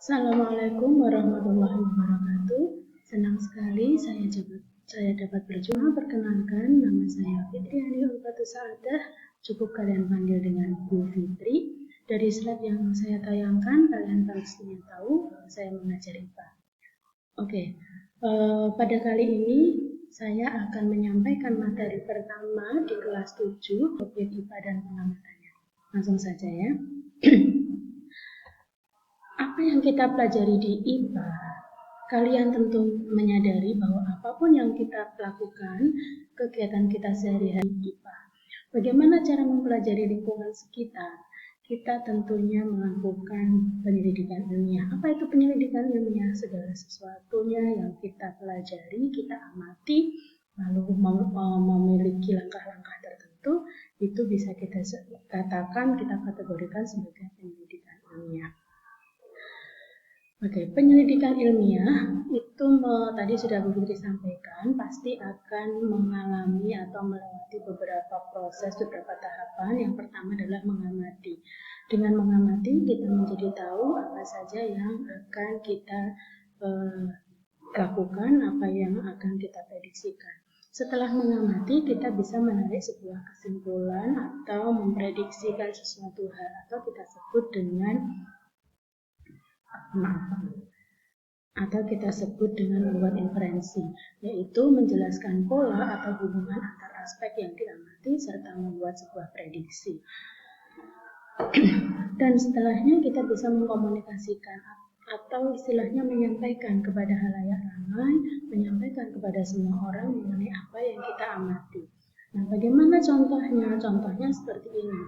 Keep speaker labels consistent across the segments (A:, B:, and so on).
A: Assalamualaikum warahmatullahi wabarakatuh. Senang sekali saya dapat berjumpa. Perkenalkan, nama saya Fitriani Ulfatus Saadah. Cukup kalian panggil dengan Bu Fitri. Dari slide yang saya tayangkan, kalian pastinya tahu saya mengajar IPA. Oke, pada kali ini saya akan menyampaikan materi pertama di kelas 7, objek IPA dan pengamatannya. Langsung saja ya. Apa yang kita pelajari di IPA, kalian tentu menyadari bahwa apapun yang kita lakukan, kegiatan kita sehari-hari di IPA. Bagaimana cara mempelajari lingkungan sekitar? Kita tentunya melakukan penyelidikan ilmiah. Apa itu penyelidikan ilmiah? Segala sesuatunya yang kita pelajari, kita amati, lalu memiliki langkah-langkah tertentu, itu bisa kita katakan, kita kategorikan sebagai penyelidikan ilmiah. Oke, penyelidikan ilmiah itu tadi sudah Bu Fitri sampaikan, pasti akan mengalami atau melewati beberapa proses, beberapa tahapan. Yang pertama adalah mengamati. Dengan mengamati, kita menjadi tahu apa saja yang akan kita lakukan, apa yang akan kita prediksikan. Setelah mengamati, kita bisa menarik sebuah kesimpulan atau memprediksikan sesuatu hal, atau kita sebut dengan membuat inferensi, yaitu menjelaskan pola atau hubungan antar aspek yang diamati serta membuat sebuah prediksi. Dan setelahnya kita bisa mengkomunikasikan atau istilahnya menyampaikan kepada halayak ramai, menyampaikan kepada semua orang mengenai apa yang kita amati. Nah, bagaimana contohnya? Contohnya seperti ini.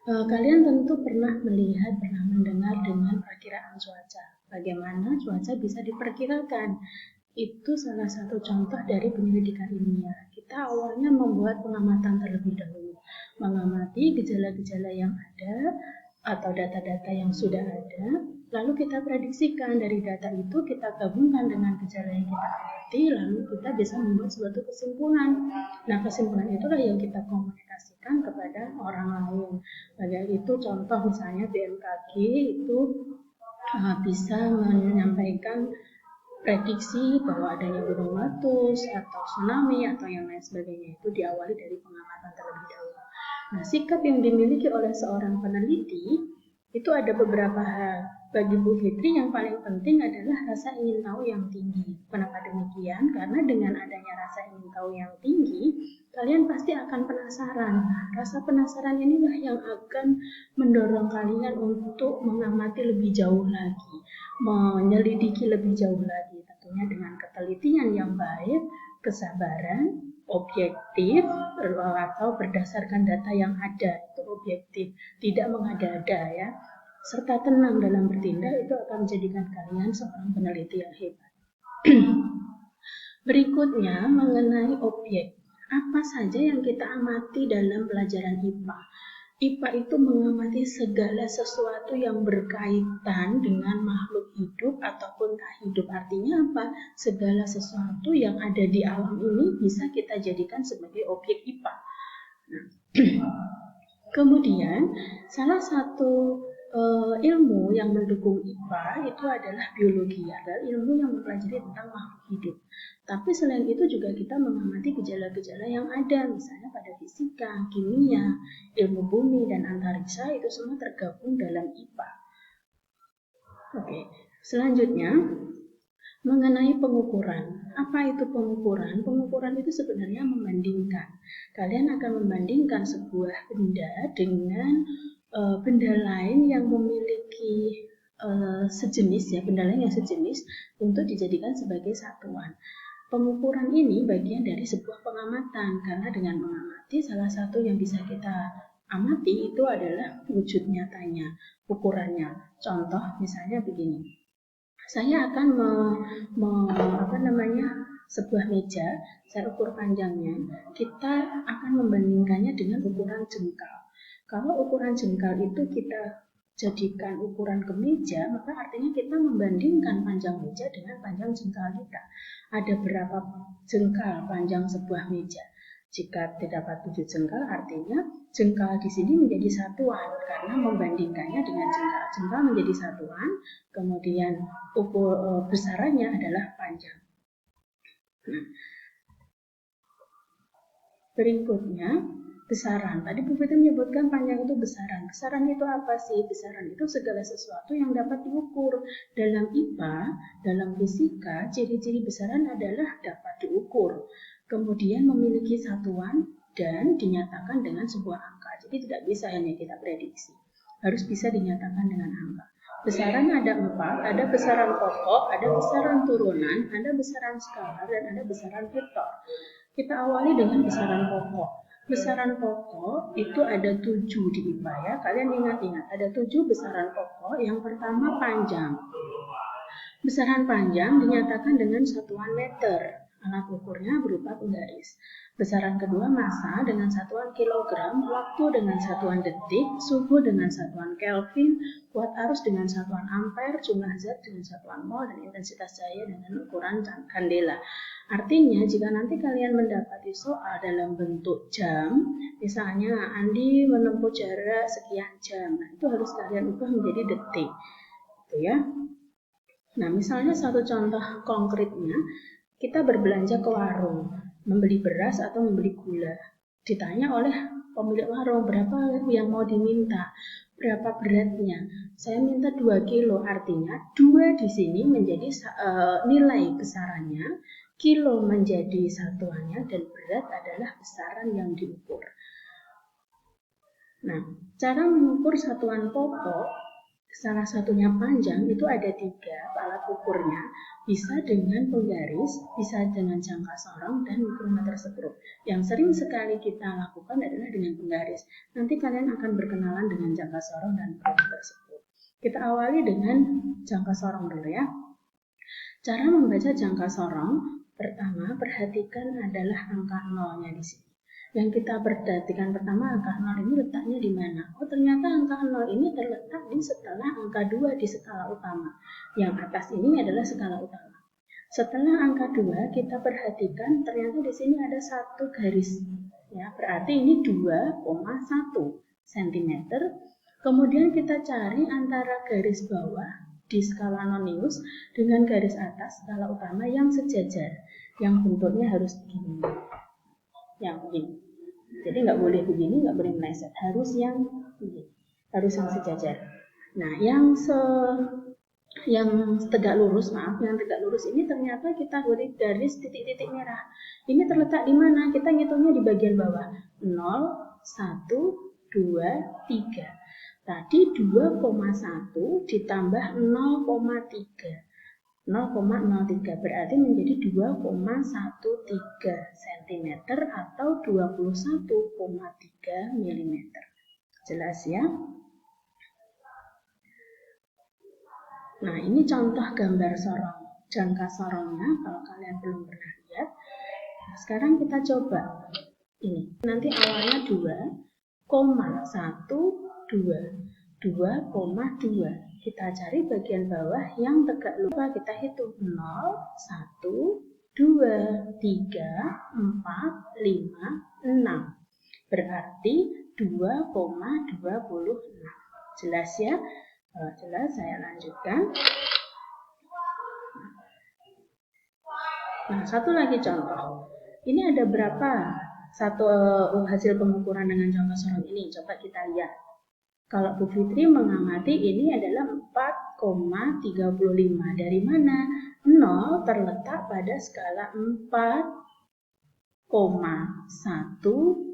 A: Kalian tentu pernah mendengar dengan perkiraan cuaca. Bagaimana cuaca bisa diperkirakan? Itu salah satu contoh dari penyelidikan ilmiah. Kita awalnya membuat pengamatan terlebih dahulu, mengamati gejala-gejala yang ada atau data-data yang sudah ada, lalu kita prediksikan dari data itu, kita gabungkan dengan gejala yang kita amati, lalu kita bisa membuat suatu kesimpulan. Nah, kesimpulan itulah yang kita komunikasikan kepada orang lain. Bagian itu contoh misalnya BMKG itu bisa menyampaikan prediksi bahwa adanya gunung meletus atau tsunami atau yang lain sebagainya, itu diawali dari pengamatan terlebih dahulu. Nah, sikap yang dimiliki oleh seorang peneliti itu ada beberapa hal. Bagi Bu Fitri yang paling penting adalah rasa ingin tahu yang tinggi. Kenapa demikian? Karena dengan adanya rasa ingin tahu yang tinggi, kalian pasti akan penasaran. Rasa penasaran inilah yang akan mendorong kalian untuk mengamati lebih jauh lagi, menyelidiki lebih jauh lagi, tentunya dengan ketelitian yang baik, kesabaran, objektif, atau berdasarkan data yang ada, itu objektif, tidak mengada-ada ya, serta tenang dalam bertindak, itu akan menjadikan kalian seorang peneliti yang hebat. Berikutnya mengenai objek. Apa saja yang kita amati dalam pelajaran IPA? IPA itu mengamati segala sesuatu yang berkaitan dengan makhluk hidup ataupun tak hidup. Artinya apa? Segala sesuatu yang ada di alam ini bisa kita jadikan sebagai objek IPA. Kemudian, salah satu ilmu yang mendukung IPA itu adalah biologi, adalah ilmu yang mempelajari tentang makhluk hidup. Tapi selain itu juga kita mengamati gejala-gejala yang ada, misalnya pada fisika, kimia, ilmu bumi, dan antariksa, itu semua tergabung dalam IPA. Oke, selanjutnya mengenai pengukuran. Apa itu pengukuran? Pengukuran itu sebenarnya membandingkan. Kalian akan membandingkan sebuah benda dengan benda lain yang memiliki sejenis ya, benda lain yang sejenis untuk dijadikan sebagai satuan. Pengukuran ini bagian dari sebuah pengamatan, karena dengan mengamati salah satu yang bisa kita amati itu adalah wujud nyatanya, ukurannya. Contoh misalnya begini. Saya akan sebuah meja, saya ukur panjangnya, kita akan membandingkannya dengan ukuran jengkal. Kalau ukuran jengkal itu kita jadikan ukuran kemeja, maka artinya kita membandingkan panjang meja dengan panjang jengkal kita. Ada berapa jengkal panjang sebuah meja? Jika terdapat 7 jengkal, artinya jengkal di sini menjadi satuan karena membandingkannya dengan jengkal. Jengkal menjadi satuan, kemudian besarannya adalah panjang. Nah, berikutnya besaran. Tadi Bu Fitri menyebutkan panjang itu besaran. Besaran itu apa sih? Besaran itu segala sesuatu yang dapat diukur. Dalam IPA, dalam fisika, ciri-ciri besaran adalah dapat diukur. Kemudian memiliki satuan dan dinyatakan dengan sebuah angka. Jadi tidak bisa hanya kita prediksi. Harus bisa dinyatakan dengan angka. Besaran ada 4, ada besaran pokok, ada besaran turunan, ada besaran skalar, dan ada besaran vektor. Kita awali dengan besaran pokok. Besaran pokok itu ada 7 di IPA ya. Kalian ingat-ingat, ada 7 besaran pokok. Yang pertama panjang. Besaran panjang dinyatakan dengan satuan meter. Alat ukurnya berupa penggaris. Besaran kedua massa dengan satuan kilogram, waktu dengan satuan detik, suhu dengan satuan Kelvin, kuat arus dengan satuan ampere, jumlah zat dengan satuan mol, dan intensitas cahaya dengan ukuran kandela. Artinya jika nanti kalian mendapati soal dalam bentuk jam, misalnya Andi menempuh jarak sekian jam, nah itu harus kalian ubah menjadi detik, gitu ya. Nah misalnya satu contoh konkretnya, kita berbelanja ke warung, membeli beras atau membeli gula. Ditanya oleh pemilik warung, berapa yang mau diminta, berapa beratnya. Saya minta 2 kilo, artinya 2 di sini menjadi nilai besarannya, kilo menjadi satuannya, dan berat adalah besaran yang diukur. Nah, cara mengukur satuan pokok, salah satunya panjang, itu ada 3 alat ukurnya. Bisa dengan penggaris, bisa dengan jangka sorong, dan mikrometer skrup. Yang sering sekali kita lakukan adalah dengan penggaris. Nanti kalian akan berkenalan dengan jangka sorong dan mikrometer skrup. Kita awali dengan jangka sorong dulu ya. Cara membaca jangka sorong, pertama perhatikan adalah angka nolnya di sini. Yang kita perhatikan pertama, angka 0 ini letaknya di mana? Oh, ternyata angka 0 ini terletak di setelah angka 2 di skala utama. Yang atas ini adalah skala utama. Setelah angka 2, kita perhatikan ternyata di sini ada 1 garis. Ya, berarti ini 2,1 cm. Kemudian kita cari antara garis bawah di skala nonius dengan garis atas skala utama yang sejajar. Yang bentuknya harus begini. Yang begini. Jadi nggak boleh begini, nggak boleh meleset, harus yang begini, harus yang sejajar. Nah, yang tegak lurus, yang tegak lurus ini ternyata kita beri garis titik-titik merah. Ini terletak di mana? Kita ngitungnya di bagian bawah. 0, 1, 2, 3. Tadi 2,1 ditambah 0,3. 0,03 berarti menjadi 2,13 cm atau 21,3 mm. Jelas ya? Nah, ini contoh gambar sorong, jangka sorongnya kalau kalian belum pernah lihat. Nah, sekarang kita coba ini. Nanti awalnya 2,12, 2,2. Kita cari bagian bawah yang tegak lurus. Kita hitung 0, 1, 2, 3, 4, 5, 6. Berarti 2,26. Jelas ya? Kalau jelas saya lanjutkan. Nah, satu lagi contoh. Ini ada berapa hasil pengukuran dengan jangka sorong ini? Coba kita lihat. Kalau Bu Fitri mengamati ini adalah 4,35. Dari mana? 0 terletak pada skala 4,1, 2,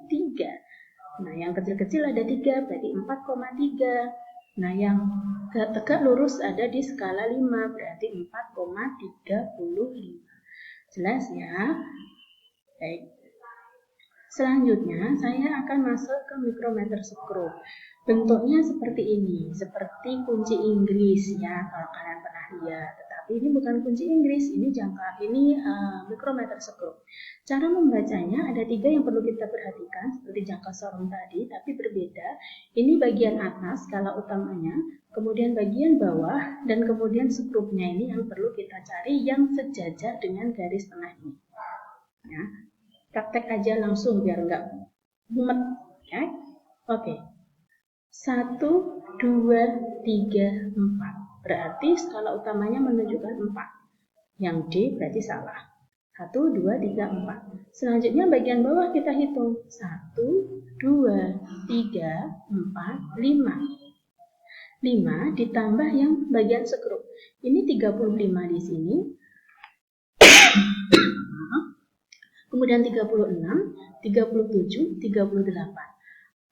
A: 3. Nah, yang kecil-kecil ada 3, berarti 4,3. Nah, yang tegak lurus ada di skala 5, berarti 4,35. Jelas ya? Baik. Selanjutnya, saya akan masuk ke mikrometer skrup. Bentuknya seperti ini, seperti kunci Inggris ya, kalau kalian pernah lihat. Tetapi ini bukan kunci Inggris, ini mikrometer skrup. Cara membacanya ada 3 yang perlu kita perhatikan, seperti jangka sorong tadi, tapi berbeda. Ini bagian atas, skala utamanya, kemudian bagian bawah, dan kemudian skrupnya ini yang perlu kita cari yang sejajar dengan garis tengah ini. Ya. Praktek aja langsung biar nggak mumet. Ya. Oke. 1, 2, 3, 4. Berarti skala utamanya menunjukkan 4. Yang D berarti salah. 1, 2, 3, 4. Selanjutnya bagian bawah kita hitung. 1, 2, 3, 4, 5. 5 ditambah yang bagian sekrup. Ini 35 di sini. Kemudian 36, 37, 38.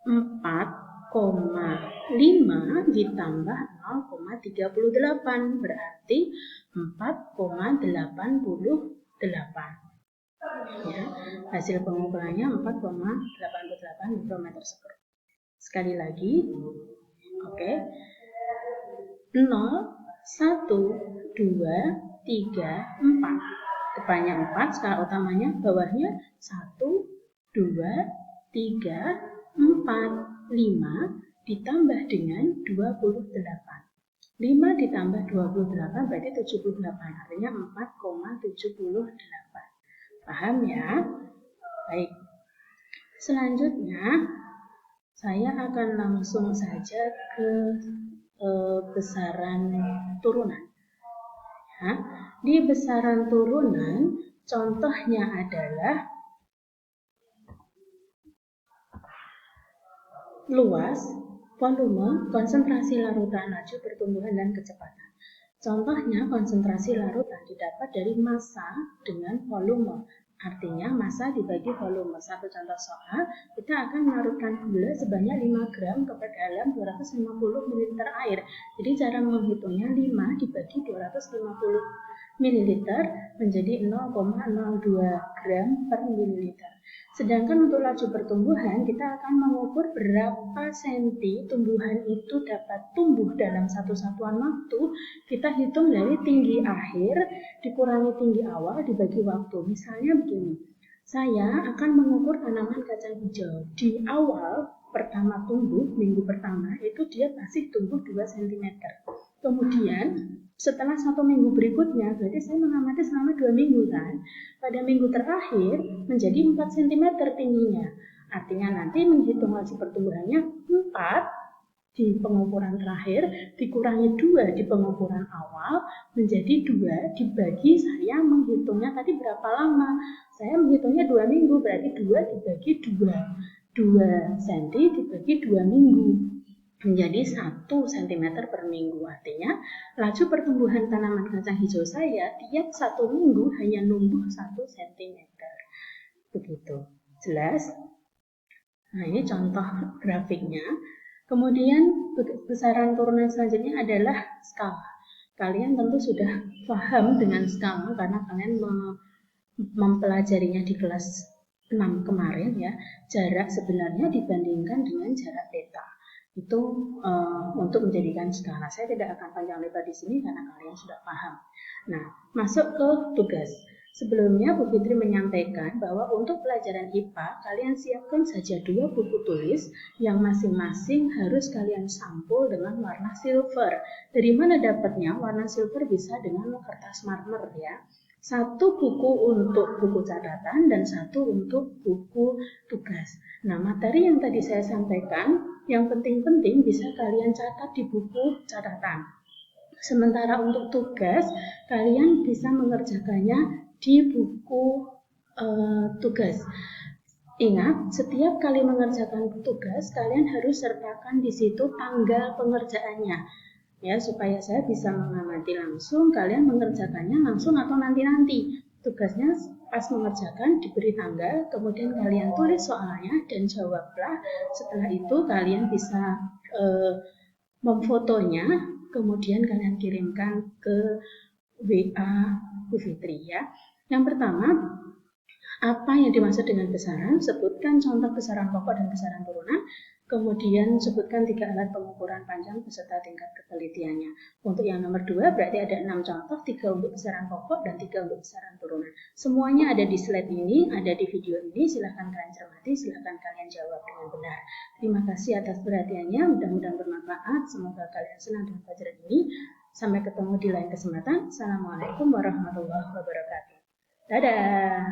A: 4,5 ditambah 0,38 berarti 4,88. Ya, hasil pengukurannya 4,88 mikrometer sekrup. Sekali lagi, oke. 0, 1, 2, 3, 4. Depannya 4, skala utamanya, bawahnya 1, 2, 3, 4, 5 ditambah dengan 28. 5 ditambah 28 berarti 78, artinya 4,78. Paham ya? Baik. Selanjutnya, saya akan langsung saja ke besaran turunan. Ya, di besaran turunan, contohnya adalah luas, volume, konsentrasi larutan, laju pertumbuhan, dan kecepatan. Contohnya, konsentrasi larutan didapat dari massa dengan volume. Artinya, massa dibagi volume. Satu contoh soal, kita akan melarutkan gula sebanyak 5 gram ke dalam 250 ml air. Jadi, cara menghitungnya 5 dibagi 250 ml menjadi 0,02 gram per mililiter. Sedangkan untuk laju pertumbuhan, kita akan mengukur berapa senti tumbuhan itu dapat tumbuh dalam satu satuan waktu. Kita hitung dari tinggi akhir dikurangi tinggi awal dibagi waktu. Misalnya begini, saya akan mengukur tanaman kacang hijau. Di awal pertama tumbuh, minggu pertama, itu dia masih tumbuh 2 cm. Kemudian setelah 1 minggu berikutnya, berarti saya mengamati selama 2 minggu kan. Pada minggu terakhir menjadi 4 cm tingginya. Artinya nanti menghitung laju pertumbuhannya 4 di pengukuran terakhir dikurangi 2 di pengukuran awal menjadi 2 dibagi saya menghitungnya tadi berapa lama. Saya menghitungnya 2 minggu, berarti 2 dibagi 2. 2 cm dibagi 2 minggu. Menjadi 1 cm per minggu. Artinya, laju pertumbuhan tanaman kacang hijau saya tiap 1 minggu hanya numbuh 1 cm. Begitu. Jelas? Nah, ini contoh grafiknya. Kemudian, besaran turunan selanjutnya adalah skala. Kalian tentu sudah paham dengan skala karena kalian mempelajarinya di kelas 6 kemarin ya. Jarak sebenarnya dibandingkan dengan jarak theta. Itu untuk menjadikan skala. Saya tidak akan panjang lebar di sini karena kalian sudah paham. Nah, masuk ke tugas. Sebelumnya Bu Fitri menyampaikan bahwa untuk pelajaran IPA kalian siapkan saja 2 buku tulis yang masing-masing harus kalian sampul dengan warna silver. Dari mana dapatnya? Warna silver bisa dengan kertas marmer ya. 1 buku untuk buku catatan dan 1 untuk buku tugas. Nah, materi yang tadi saya sampaikan, yang penting-penting bisa kalian catat di buku catatan. Sementara untuk tugas, kalian bisa mengerjakannya di buku tugas. Ingat, setiap kali mengerjakan tugas, kalian harus sertakan di situ tanggal pengerjaannya. Ya, supaya saya bisa mengamati langsung, kalian mengerjakannya langsung atau nanti-nanti. Tugasnya pas mengerjakan diberi tanggal, kemudian kalian tulis soalnya dan jawablah. Setelah itu kalian bisa memfotonya, kemudian kalian kirimkan ke WA Bu Fitri ya. Yang pertama, apa yang dimaksud dengan besaran? Sebutkan contoh besaran pokok dan besaran turunan. Kemudian sebutkan 3 alat pengukuran panjang beserta tingkat ketelitiannya. Untuk yang nomor 2 berarti ada 6 contoh, 3 untuk besaran pokok dan 3 untuk besaran turunan. Semuanya ada di slide ini, ada di video ini. Silahkan kalian cermati, silahkan kalian jawab dengan benar. Terima kasih atas perhatiannya, mudah-mudahan bermanfaat. Semoga kalian senang dengan pelajaran ini. Sampai ketemu di lain kesempatan. Assalamualaikum warahmatullahi wabarakatuh. Dadah!